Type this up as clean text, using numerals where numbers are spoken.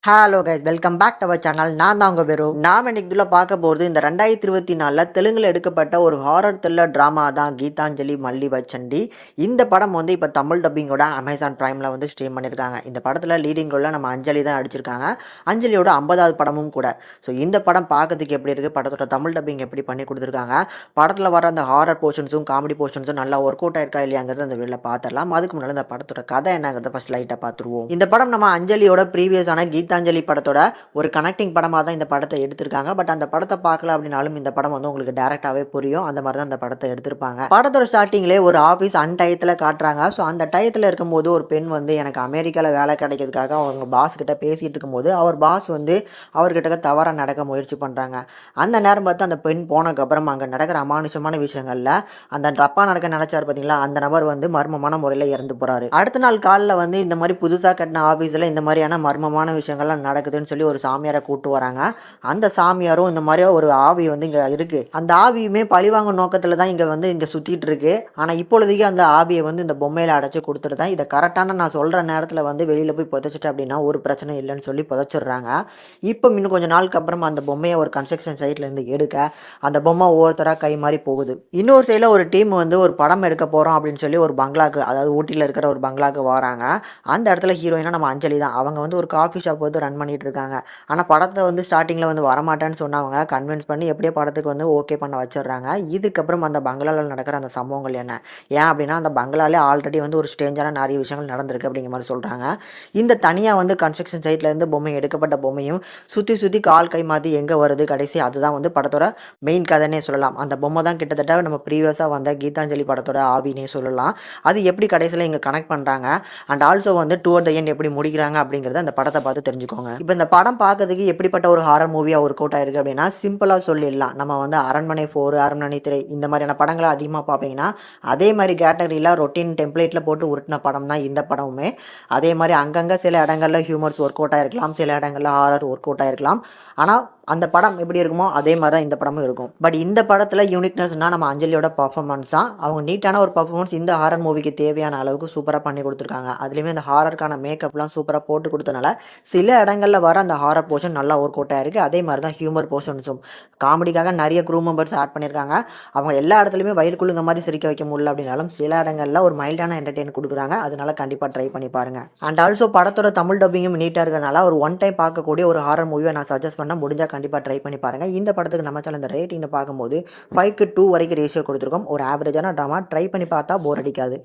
Hello guys, welcome back to our channel. நான் தான் உங்கள் பேரு. நாம் இன்னைக்கு இதில் பார்க்க போகிறது இந்த 2024 தெலுங்கில் எடுக்கப்பட்ட ஒரு ஹாரர் த்ரில்லர் ட்ராமா தான் கீதாஞ்சலி மல்லிவச்சண்டி. இந்த படம் வந்து இப்போ தமிழ் டப்பிங்கோட அமேசான் பிரைமில் வந்து ஸ்ட்ரீம் பண்ணியிருக்காங்க. இந்த படத்தில் லீடிங் ரோலில் நம்ம அஞ்சலி தான் அடிச்சிருக்காங்க. அஞ்சலியோட 50வது படமும் கூட. ஸோ இந்த படம் பார்க்கறதுக்கு எப்படி இருக்குது, படத்தோட தமிழ் டப்பிங் எப்படி பண்ணி கொடுத்துருக்காங்க, படத்தில் வர அந்த ஹாரர் போர்ஷன்ஸும் காமெடி போர்ஷன்ஸும் நல்லா ஒர்க் அவுட் ஆயிருக்கா இல்லையாங்கிறது அந்த வீடியோவில் பார்த்துடலாம். அதுக்கு முன்னாடி இந்த படத்தோட கதை என்னங்கிறத ஃபஸ்ட் லைட்டாக பார்த்துருவோம். இந்த படம் நம்ம அஞ்சலியோட ப்ரீவியஸான கீதாஞ்சலி படத்தோட ஒரு கனெக்டிங் படமாக தான் இந்த படத்தை எடுத்திருக்காங்க. பட் அந்த படத்தை பார்க்கல அப்படின்னாலும் இந்த படம் வந்து உங்களுக்கு டேரெக்டாகவே புரியும். அந்த மாதிரி தான் இந்த படத்தை எடுத்திருப்பாங்க. படத்தோட ஸ்டார்டிங்லேயே ஒரு ஆஃபீஸ் அன்டயத்தில் காட்டுறாங்க. ஸோ அந்த டயத்தில் இருக்கும்போது ஒரு பெண் வந்து எனக்கு அமெரிக்காவில் வேலை கிடைக்கிறதுக்காக அவங்க பாஸ் கிட்ட பேசிகிட்டு இருக்கும்போது அவர் பாஸ் வந்து அவர்கிட்ட தவறாக நடக்க முயற்சி பண்ணுறாங்க. அந்த நேரம் பார்த்து அந்த பெண் போனதுக்கப்புறம் அங்கே நடக்கிற அமானுஷமான விஷயங்களில் அந்த தப்பாக நடக்க நினைச்சார் பார்த்தீங்களா, அந்த நபர் வந்து மர்மமான முறையில் இறந்து போகிறாரு. அடுத்த நாள் காலில் வந்து இந்த மாதிரி புதுசாக கட்டின ஆஃபீஸில் இந்த மாதிரியான மர்மமான விஷயங்கள்லாம் நடக்குதுன்னு சொல்லி ஒரு சாமியாரை கூட்டு வராங்க. அந்த சாமியாரும் இந்த மாதிரி ஒரு ஆவி வந்து இங்கே இருக்குது, அந்த ஆவியுமே பழிவாங்க நோக்கத்தில் தான் இங்கே சுற்றிட்டு இருக்கு. ஆனால் இப்பொழுதைக்கு அந்த ஆவியை வந்து இந்த பொம்மையில் அடைச்சி கொடுத்துட்டு தான் இதை கரெக்டான நான் சொல்கிற நேரத்தில் வந்து வெளியில் போய் புதைச்சிட்டு அப்படின்னா ஒரு பிரச்சனை இல்லைன்னு சொல்லி புதைச்சிடுறாங்க. இப்போ இன்னும் கொஞ்சம் நாளுக்கு அப்புறம் அந்த பொம்மையை ஒரு கன்ஸ்ட்ரக்ஷன் சைட்லேருந்து எடுக்க அந்த பொம்மை ஒவ்வொருத்தராக கை மாறி போகுது. இன்னொரு சைடில் ஒரு டீம் வந்து ஒரு படம் எடுக்க போகிறோம் அப்படின்னு சொல்லி ஒரு பங்களாக்கு, அதாவது ஊட்டியில் இருக்கிற ஒரு பங்களாக்கு வராங்க. அந்த இடத்துல ஹீரோயினா நம்ம அஞ்சலி தான். அவங்க வந்து ஒரு காஃபி ஷாப் வந்து ரன் பண்ணிட்டு இருக்காங்க. ஆனால் படத்தில் வந்து ஸ்டார்டிங்கில் வந்து வரமாட்டேன்னு சொன்னவங்க கன்வின்ஸ் பண்ணி எப்படியோ படத்துக்கு வந்து ஓகே பண்ண வச்சிடுறாங்க. இதுக்கப்புறம் அந்த பங்களாவில் நடக்கிற அந்த சம்பவங்கள் என்ன, ஏன் அப்படின்னா அந்த பங்களாலே ஆல்ரெடி வந்து ஒரு ஸ்டேஞ்சான நிறைய விஷயங்கள் நடந்திருக்கு அப்படிங்கிற மாதிரி சொல்கிறாங்க. இந்த தனியாக வந்து கன்ஸ்ட்ரக்ஷன் சைட்லேருந்து பொம்மை எடுக்கப்பட்ட பொம்மையும் சுற்றி சுற்றி கால் கை மாற்றி எங்கே வருது கடைசி, அதுதான் வந்து படத்தோட மெயின் கதைன்னே சொல்லலாம். அந்த பொம்மை தான் கிட்டத்தட்ட நம்ம ப்ரீவியஸாக வந்த கீதாஞ்சலி படத்தோட ஆவினே சொல்லலாம். அது எப்படி கடைசியில் இங்கே கனெக்ட் பண்ணுறாங்க அண்ட் ஆல்சோ வந்து டுவர்ட் த எண்ட் எப்படி முடிக்கிறாங்க அப்படிங்கிறத அந்த படத்தை பார்த்து தெரிஞ்சுக்கோங்க. இப்போ இந்த படம் பார்க்கறதுக்கு எப்படிப்பட்ட ஒரு ஹாரர் மூவியாக ஒர்க் அவுட் ஆயிருக்கு அப்படின்னா சிம்பிளாக சொல்லிடலாம். நம்ம வந்து அரண்மனை 4, அரண்மனை 3 இந்த மாதிரியான படங்களை அதிகமாக பார்ப்பீங்கன்னா அதே மாதிரி கேட்டகரியில் ரொட்டீன் டெம்ப்ளேட்டில் போட்டு உருட்டின படம் தான் இந்த படமுமே. அதே மாதிரி அங்கங்கே சில இடங்களில் ஹியூமர்ஸ் ஒர்க் அவுட் ஆகிருக்கலாம், சில இடங்களில் ஹாரர் ஒர்க் அவுட் ஆகிருக்கலாம். ஆனால் அந்த படம் எப்படி இருக்குமோ அதே மாதிரி தான் இந்த படமும் இருக்கும். பட் இந்த படத்தில் யூனிக்னஸ்னால் நம்ம அஞ்சலியோட பர்ஃபார்மன்ஸ் தான். அவங்க நீட்டான ஒரு பர்ஃபார்மன்ஸ் இந்த ஹாரர் மூவிக்கு தேவையான அளவுக்கு சூப்பராக பண்ணி கொடுத்துருக்காங்க. அதுலேயுமே அந்த ஹாரருக்கான மேக்கப்லாம் சூப்பராக போட்டு கொடுத்தனால சில இடங்களில் வர அந்த ஹாரர் போர்ஷன் நல்லா ஒர்க் அவுட் ஆகிருக்கு. அதே மாதிரி தான் ஹியூமர் போர்ஷன்ஸும் காமெடிக்காக நிறைய க்ரூ மெம்பர்ஸ் ஆட் பண்ணியிருக்காங்க. அவங்க எல்லா இடத்துலையுமே வயிறு குழுங்க மாதிரி சிரிக்க வைக்க முடியல அப்படின்னாலும் சில இடங்களில் ஒரு மைல்டான என்டர்டெயின் கொடுக்குறாங்க. அதனால கண்டிப்பாக ட்ரை பண்ணி பாருங்கள். அண்ட் ஆல்சோ படத்தோட தமிழ் டப்பிங்கும் நீட்டாக இருக்கிறனால ஒரு ஒன் டைம் பார்க்கக்கூடிய ஒரு ஹாரர் மூவியை நான் சஜஸ்ட் பண்ண முடிஞ்சால் கண்டிப்பாக ட்ரை பண்ணி பாருங்கள். இந்த படத்துக்கு நம்ம சேனல் இந்த ரேட்டிங்கை பார்க்கும்போது 5:2 வரைக்கும் ரேஷியோ கொடுத்துருக்கோம். ஒரு ஆவரேஜான ட்ராமா, ட்ரை பண்ணி பார்த்தா போர் அடிக்காது.